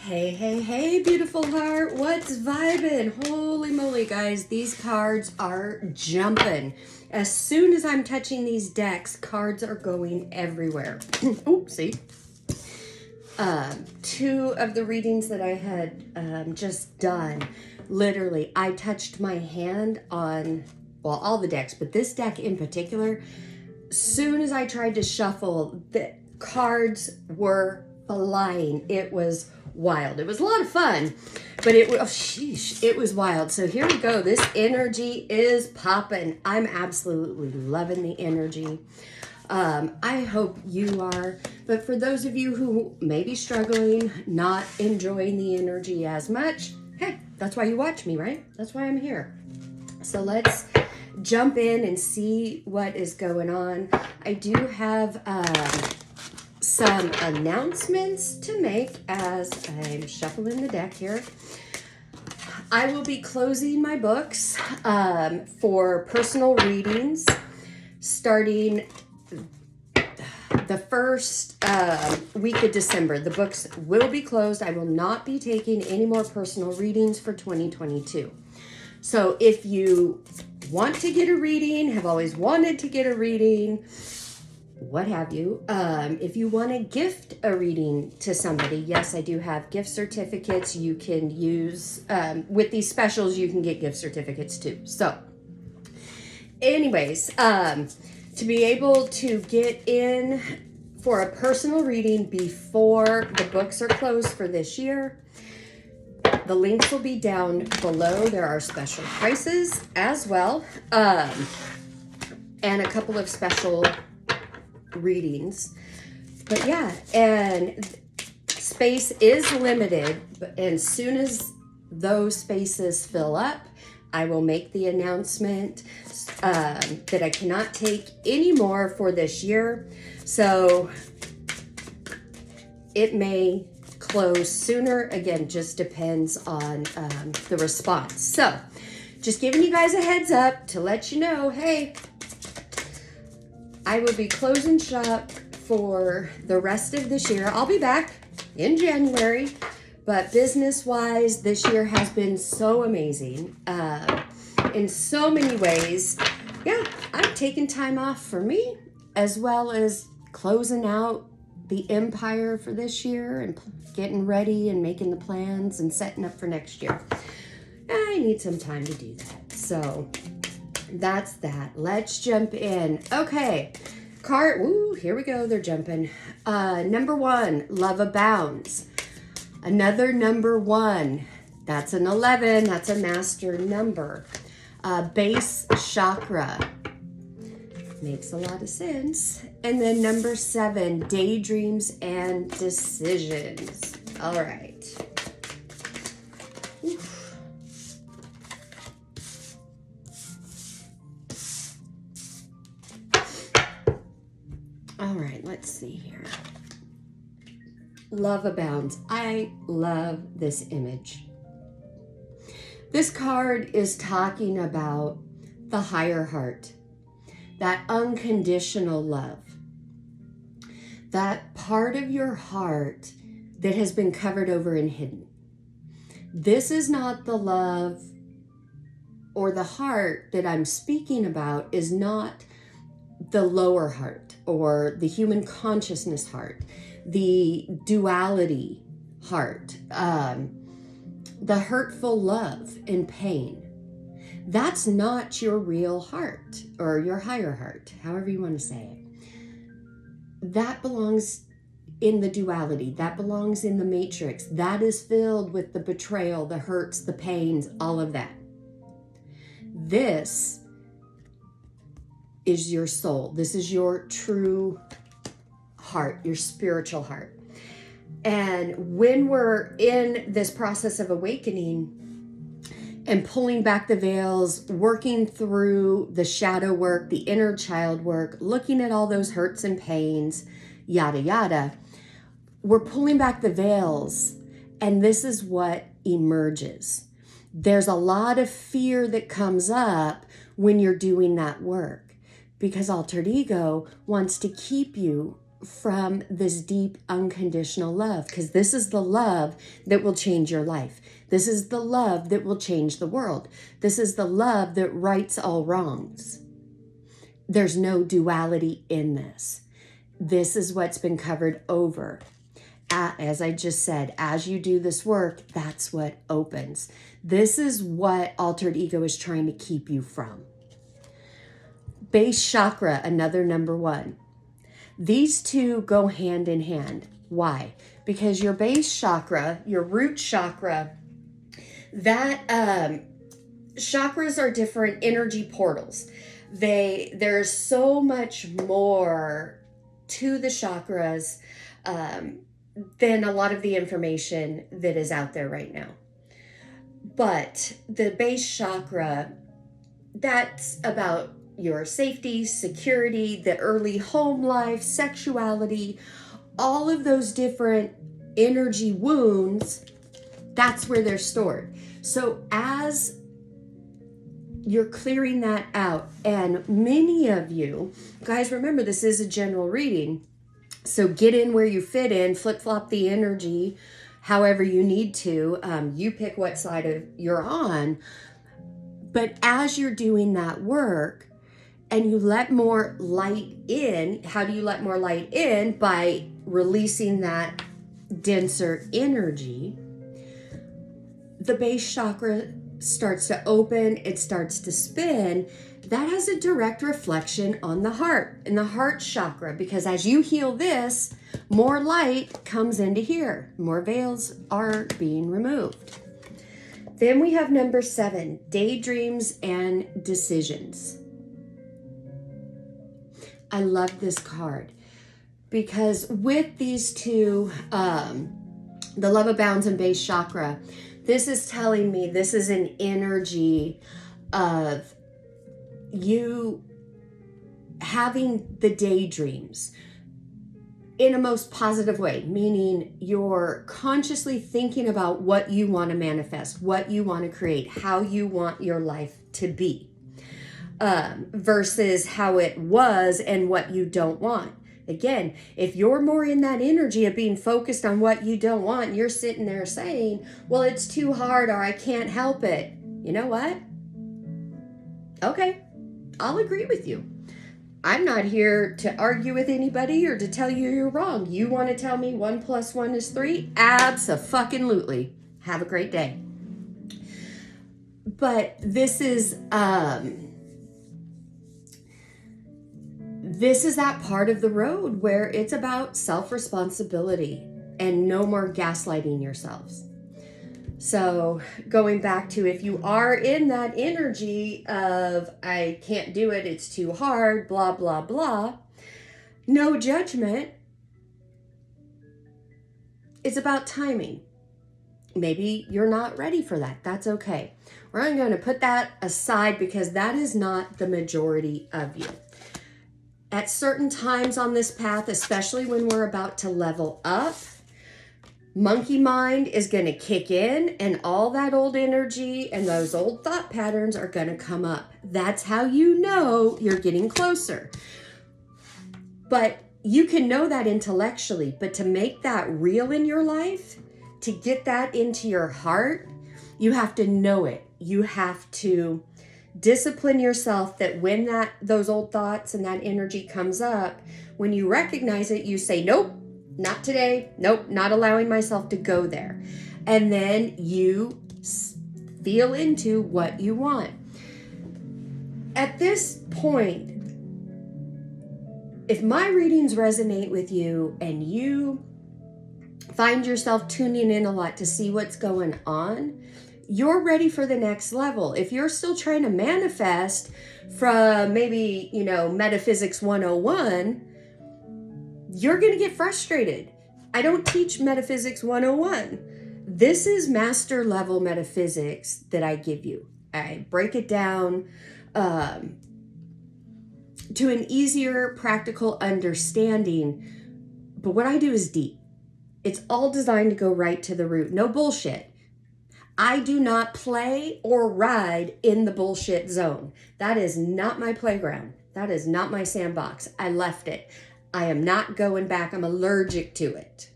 Hey, hey, hey, beautiful heart. What's vibing? Holy moly, guys. These cards are jumping. As soon as I'm touching these decks, cards are going everywhere. Oopsie. Two of the readings that I had just done, literally, I touched my hand on, well, all the decks, but this deck in particular, soon as I tried to shuffle, the cards were flying. It was wild. It was a lot of fun, but it was wild. So here we go. This energy is popping. I'm absolutely loving the energy. I hope you are, but for those of you who may be struggling, not enjoying the energy as much, hey, that's why you watch me, right? That's why I'm here. So let's jump in and see what is going on. I do have some announcements to make as I'm shuffling the deck here. I will be closing my books for personal readings starting the first week of December. The books will be closed. I will not be taking any more personal readings for 2022. So if you want to get a reading, have always wanted to get a reading, what have you, if you want to gift a reading to somebody, yes, I do have gift certificates you can use. With these specials, you can get gift certificates too. So anyways, to be able to get in for a personal reading before the books are closed for this year, the links will be down below. There are special prices as well, and a couple of special readings. But yeah, and space is limited, and as soon as those spaces fill up, I will make the announcement that I cannot take any more for this year. So it may close sooner. Again, just depends on the response. So just giving you guys a heads up to let you know, hey, I will be closing shop for the rest of this year. I'll be back in January, but business-wise, this year has been so amazing in so many ways. Yeah, I've taken time off for me, as well as closing out the empire for this year and getting ready and making the plans and setting up for next year. I need some time to do that. So that's that. Let's jump in. Okay. Here we go. They're jumping. Number 1, love abounds. Another number 1. That's an 11. That's a master number. Base chakra. Makes a lot of sense. And then number 7, daydreams and decisions. All right. Oof. All right, let's see here. Love abounds. I love this image. This card is talking about the higher heart, that unconditional love, that part of your heart that has been covered over and hidden. This is not the love, or the heart that I'm speaking about is not the lower heart or the human consciousness heart, the duality heart, the hurtful love and pain. That's not your real heart or your higher heart, however you want to say it. That belongs in the duality. That belongs in the matrix. That is filled with the betrayal, the hurts, the pains, all of that. This is your soul. This is your true heart, your spiritual heart. And when we're in this process of awakening and pulling back the veils, working through the shadow work, the inner child work, looking at all those hurts and pains, yada, yada, we're pulling back the veils, and this is what emerges. There's a lot of fear that comes up when you're doing that work, because altered ego wants to keep you from this deep unconditional love, because this is the love that will change your life. This is the love that will change the world. This is the love that rights all wrongs. There's no duality in this. This is what's been covered over. As I just said, as you do this work, that's what opens. This is what altered ego is trying to keep you from. Base chakra, another number 1. These two go hand in hand. Why? Because your base chakra, your root chakra, that chakras are different energy portals. There's so much more to the chakras than a lot of the information that is out there right now. But the base chakra, that's about your safety, security, the early home life, sexuality, all of those different energy wounds, that's where they're stored. So as you're clearing that out, and many of you, guys, remember this is a general reading, so get in where you fit in, flip-flop the energy however you need to. You pick what side you're on. But as you're doing that work and you let more light in, how do you let more light in? By releasing that denser energy. The base chakra starts to open, it starts to spin. That has a direct reflection on the heart and the heart chakra, because as you heal this, more light comes into here. More veils are being removed. Then we have number 7, daydreams and decisions. I love this card because with these two, the love abounds and base chakra, this is telling me this is an energy of you having the daydreams in a most positive way, meaning you're consciously thinking about what you want to manifest, what you want to create, how you want your life to be, versus how it was and what you don't want. Again, if you're more in that energy of being focused on what you don't want, and you're sitting there saying, well, it's too hard or I can't help it. You know what? Okay, I'll agree with you. I'm not here to argue with anybody or to tell you you're wrong. You want to tell me 1 + 1 is 3? Abso-fucking-lutely. Have a great day. But this is that part of the road where it's about self-responsibility and no more gaslighting yourselves. So going back to, if you are in that energy of, I can't do it, it's too hard, blah, blah, blah, no judgment. It's about timing. Maybe you're not ready for that. That's okay. We're going to put that aside because that is not the majority of you. At certain times on this path, especially when we're about to level up, monkey mind is going to kick in and all that old energy and those old thought patterns are going to come up. That's how you know you're getting closer. But you can know that intellectually, but to make that real in your life, to get that into your heart, you have to know it. You have to discipline yourself that when those old thoughts and that energy comes up, when you recognize it, you say, nope, not today. Nope, not allowing myself to go there. And then you feel into what you want. At this point, if my readings resonate with you and you find yourself tuning in a lot to see what's going on, you're ready for the next level. If you're still trying to manifest from maybe, metaphysics 101, you're going to get frustrated. I don't teach metaphysics 101. This is master level metaphysics that I give you. I break it down to an easier, practical understanding. But what I do is deep. It's all designed to go right to the root. No bullshit. I do not play or ride in the bullshit zone. That is not my playground. That is not my sandbox. I left it. I am not going back. I'm allergic to it.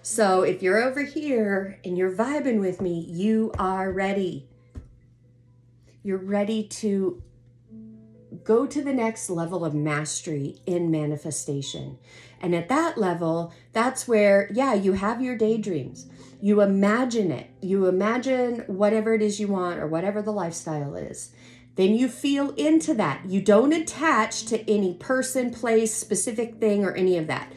So if you're over here and you're vibing with me, you are ready. You're ready to go to the next level of mastery in manifestation. And at that level, that's where, yeah, you have your daydreams. You imagine it. You imagine whatever it is you want or whatever the lifestyle is. Then you feel into that. You don't attach to any person, place, specific thing, or any of that.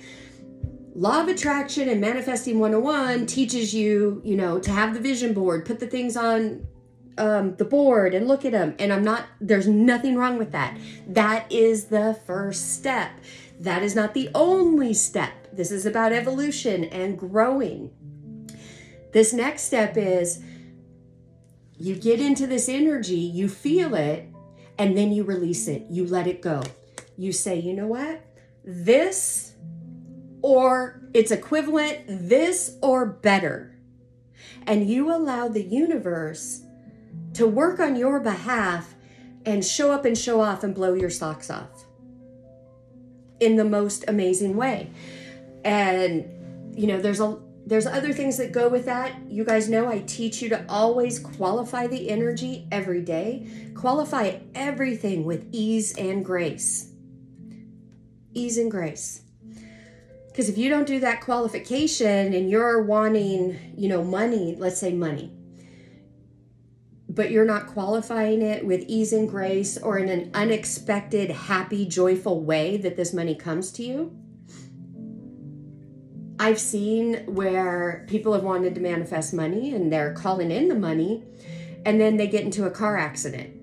Law of Attraction and Manifesting 101 teaches you, to have the vision board, put the things on the board and look at them. And there's nothing wrong with that. That is the first step. That is not the only step. This is about evolution and growing. This next step is you get into this energy, you feel it, and then you release it. You let it go. You say, you know what? This or its equivalent, this or better. And you allow the universe to work on your behalf and show up and show off and blow your socks off in the most amazing way. And, there's other things that go with that. You guys know I teach you to always qualify the energy every day. Qualify everything with ease and grace. Ease and grace. Because if you don't do that qualification and you're wanting, money, let's say money, but you're not qualifying it with ease and grace or in an unexpected, happy, joyful way that this money comes to you. I've seen where people have wanted to manifest money and they're calling in the money and then they get into a car accident.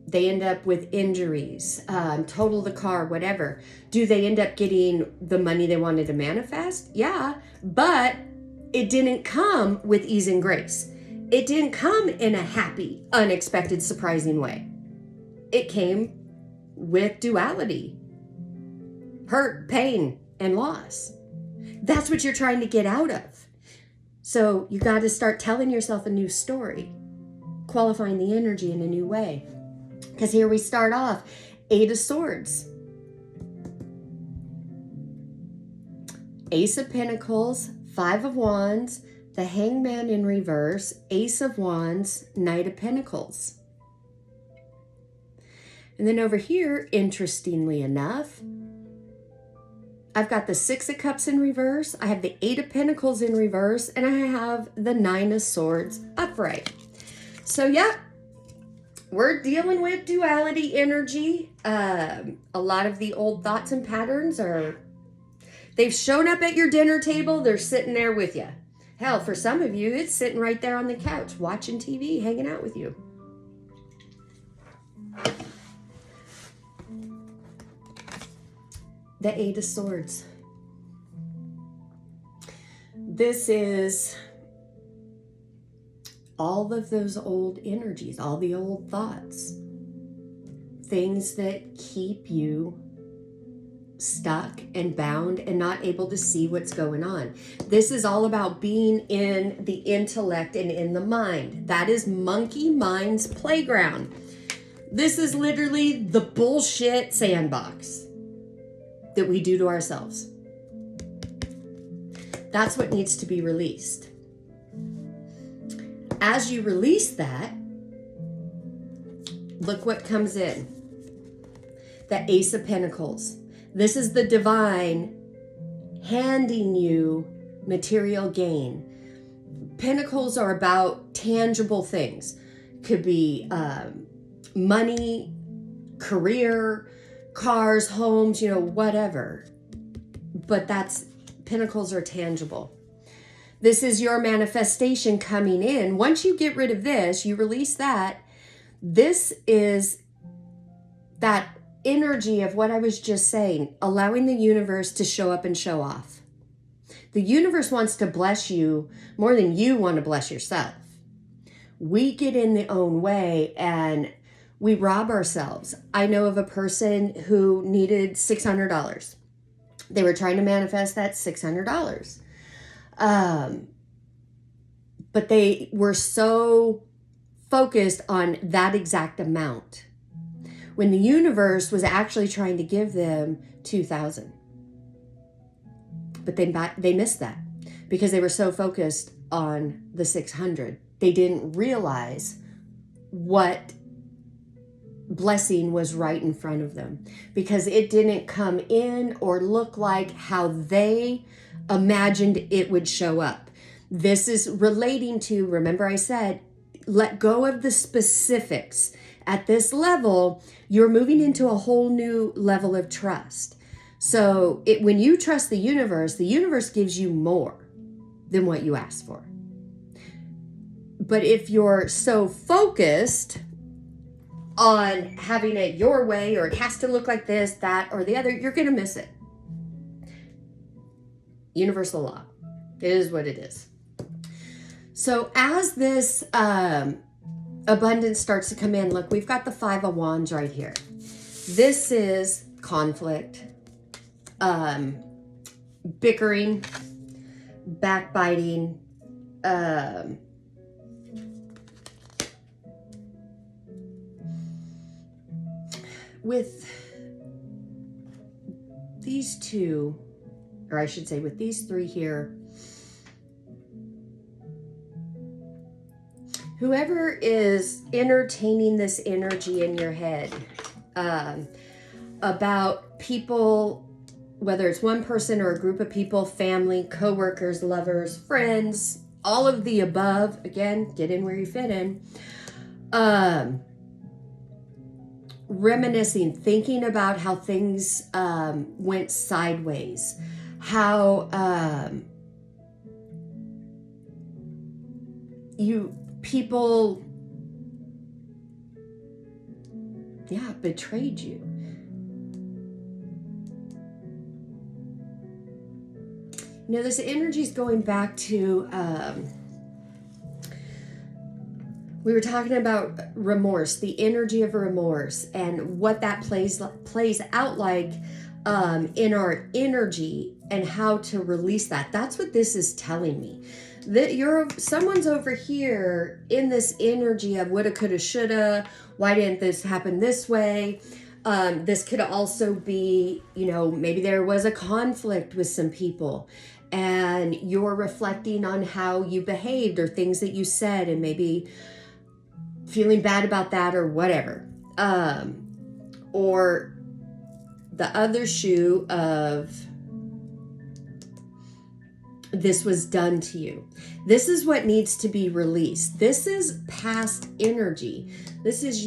They end up with injuries, total the car, whatever. Do they end up getting the money they wanted to manifest? Yeah, but it didn't come with ease and grace. It didn't come in a happy, unexpected, surprising way. It came with duality, hurt, pain, and loss. That's what you're trying to get out of. So you got to start telling yourself a new story, qualifying the energy in a new way. Because here we start off, 8 of Swords, Ace of Pentacles, 5 of Wands, the Hangman in reverse, Ace of Wands, Knight of Pentacles. And then over here, interestingly enough, I've got the 6 of Cups in reverse, I have the 8 of Pentacles in reverse, and I have the 9 of Swords upright. So yeah, we're dealing with duality energy. A lot of the old thoughts and patterns they've shown up at your dinner table, they're sitting there with you. Hell, for some of you, it's sitting right there on the couch, watching TV, hanging out with you. The 8 of Swords. This is all of those old energies, all the old thoughts, things that keep you stuck and bound and not able to see what's going on. This is all about being in the intellect and in the mind. That is monkey mind's playground. This is literally the bullshit sandbox that we do to ourselves. That's what needs to be released. As you release that, look what comes in. The Ace of Pentacles. This is the divine handing you material gain. Pentacles are about tangible things. Could be money, career, cars, homes, whatever. But Pentacles are tangible. This is your manifestation coming in. Once you get rid of this, you release that. This is that energy of what I was just saying, allowing the universe to show up and show off. The universe wants to bless you more than you want to bless yourself. We get in the own way and we rob ourselves. I know of a person who needed $600. They were trying to manifest that $600. But they were so focused on that exact amount. when the universe was actually trying to give them 2,000. But they missed that because they were so focused on the 600. They didn't realize what blessing was right in front of them because it didn't come in or look like how they imagined it would show up. This is relating to, remember I said, let go of the specifics. At this level, you're moving into a whole new level of trust. So when you trust the universe gives you more than what you ask for. But if you're so focused on having it your way, or it has to look like this, that, or the other, you're going to miss it. Universal law. It is what it is. So as this abundance starts to come in, look, we've got the 5 of Wands right here. This is conflict, bickering, backbiting, with these two, or I should say with these 3 here, whoever is entertaining this energy in your head about people, whether it's one person or a group of people, family, coworkers, lovers, friends, all of the above, again, get in where you fit in, reminiscing, thinking about how things went sideways, how people betrayed you. You know, this energy is going back to we were talking about remorse, the energy of remorse, and what that plays out like in our energy, and how to release that. That's what this is telling me. That someone's over here in this energy of woulda, coulda, shoulda. Why didn't this happen this way? This could also be, maybe there was a conflict with some people, and you're reflecting on how you behaved or things that you said, and maybe feeling bad about that or whatever. Or the other shoe of this was done to you. This is what needs to be released. This is past energy. This is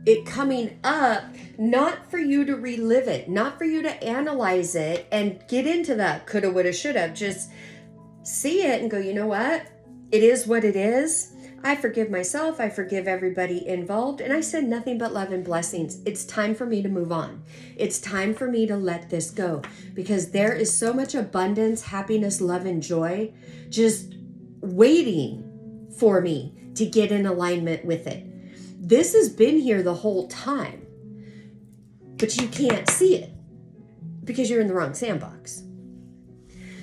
it coming up, not for you to relive it, not for you to analyze it and get into that coulda, woulda, shoulda. Just see it and go, you know what? It is what it is. I forgive myself. I forgive everybody involved. And I send nothing but love and blessings. It's time for me to move on. It's time for me to let this go, because there is so much abundance, happiness, love, and joy just waiting for me to get in alignment with it. This has been here the whole time, but you can't see it because you're in the wrong sandbox.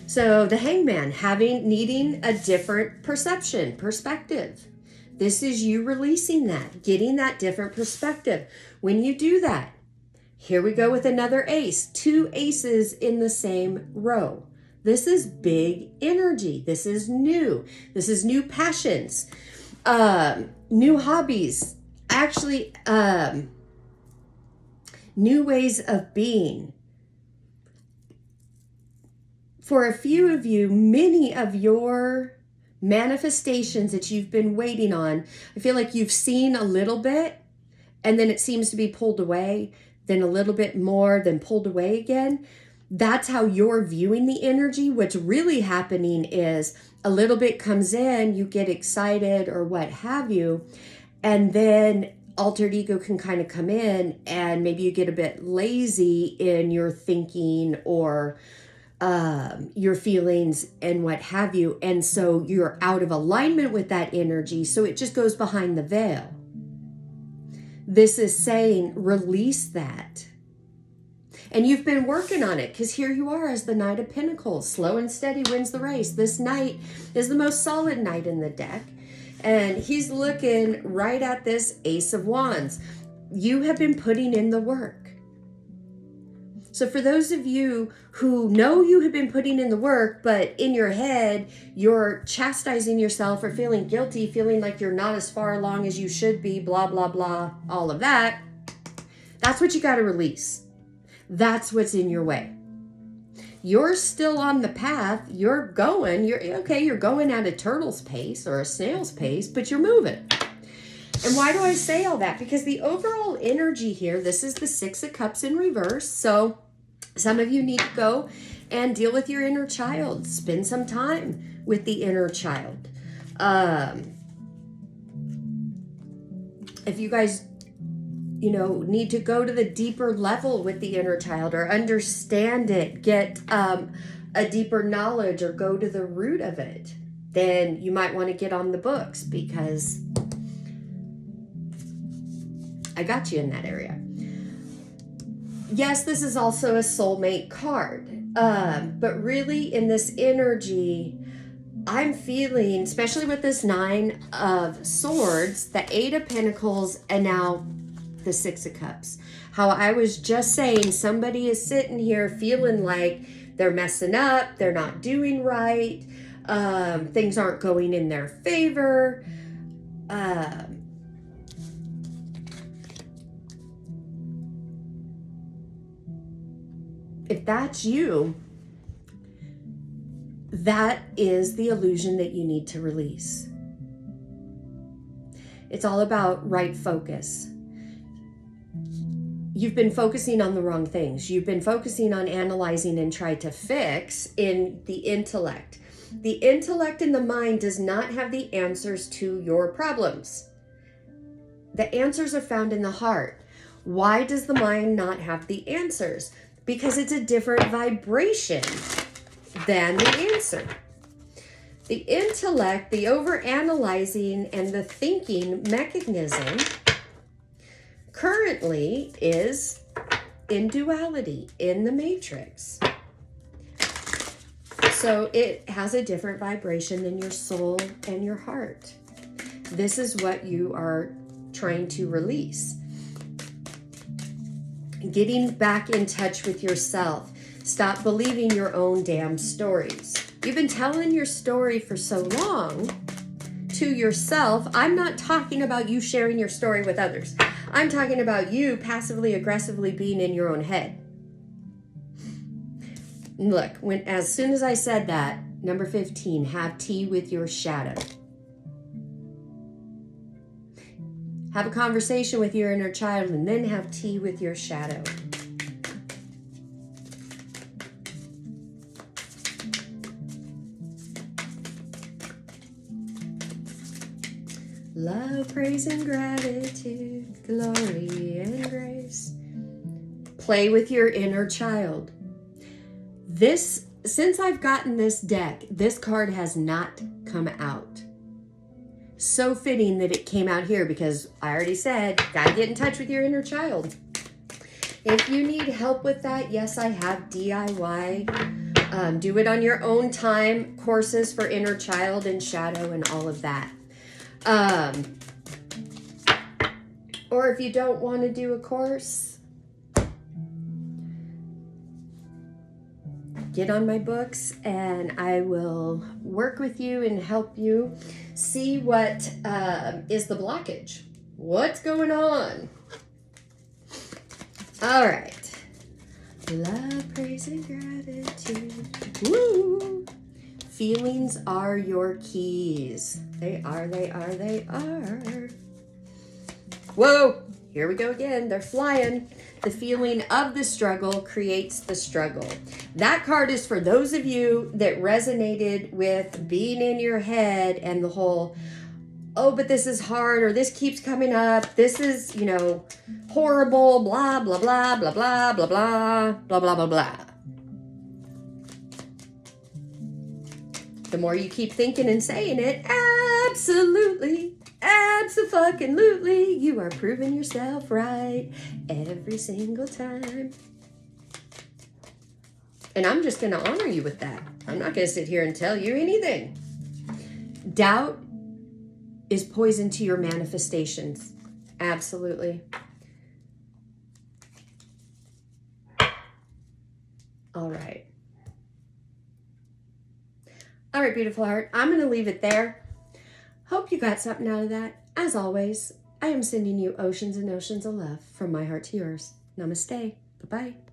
So the Hangman, needing a different perspective. This is you releasing that, getting that different perspective. When you do that, here we go with another ace, 2 aces in the same row. This is big energy. This is new. This is new passions, new hobbies, actually, new ways of being. For a few of you, many of your manifestations that you've been waiting on, I feel like you've seen a little bit and then it seems to be pulled away, then a little bit more, then pulled away again. That's how you're viewing the energy. What's really happening is a little bit comes in, you get excited or what have you, and then altered ego can kind of come in and maybe you get a bit lazy in your thinking or your feelings and what have you. And so you're out of alignment with that energy. So it just goes behind the veil. This is saying, release that. And you've been working on it because here you are as the Knight of Pentacles. Slow and steady wins the race. This knight is the most solid knight in the deck. And he's looking right at this Ace of Wands. you have been putting in the work. So for those of you who know you have been putting in the work, but in your head, you're chastising yourself or feeling guilty, feeling like you're not as far along as you should be, blah, blah, blah, all of that, that's what you got to release. That's what's in your way. You're still on the path. You're going at a turtle's pace or a snail's pace, but you're moving. And why do I say all that? Because the overall energy here, this is the Six of Cups in reverse. So some of you need to go and deal with your inner child. Spend some time with the inner child. If you guys, need to go to the deeper level with the inner child or understand it, get a deeper knowledge or go to the root of it, then you might want to get on the books, because I got you in that area. Yes, this is also a soulmate card. But really in this energy, I'm feeling, especially with this Nine of Swords, the Eight of Pentacles, and now the Six of Cups. How I was just saying, somebody is sitting here feeling like they're messing up, they're not doing right, things aren't going in their favor. If that's you, that is the illusion that you need to release. It's all about right focus. You've been focusing on the wrong things. You've been focusing on analyzing and trying to fix in the intellect. The intellect in the mind does not have the answers to your problems. The answers are found in the heart. Why does the mind not have the answers? Because it's a different vibration than the answer. The intellect, the overanalyzing, and the thinking mechanism currently is in duality, in the matrix. So it has a different vibration than your soul and your heart. This is what you are trying to release. Getting back in touch with yourself. Stop believing your own damn stories. You've been telling your story for so long to yourself. I'm not talking about you sharing your story with others. I'm talking about you passively aggressively being in your own head. Look, as soon as I said that, number 15, have tea with your shadow. Have a conversation with your inner child and then have tea with your shadow. Love, praise, and gratitude, glory, and grace. Play with your inner child. Since I've gotten this deck, this card has not come out. So fitting that it came out here, because I already said, gotta get in touch with your inner child. If you need help with that, yes, I have DIY, do it on your own time, courses for inner child and shadow and all of that. Or if you don't want to do a course, get on my books and I will work with you and help you see what is the blockage. What's going on? All right. Love, praise, and gratitude. Woo! Feelings are your keys. They are, they are, they are. Whoa! Here we go again. They're flying. The feeling of the struggle creates the struggle. That card is for those of you that resonated with being in your head and the whole, oh, but this is hard, or this keeps coming up. This is, horrible, blah, blah, blah, blah, blah, blah, blah, blah, blah, blah, blah. The more you keep thinking and saying it, absolutely, abso-fucking-lutely, you are proving yourself right every single time. And I'm just going to honor you with that. I'm not going to sit here and tell you anything. Doubt is poison to your manifestations. Absolutely. All right. All right, beautiful heart. I'm going to leave it there. Hope you got something out of that. As always, I am sending you oceans and oceans of love from my heart to yours. Namaste. Bye-bye.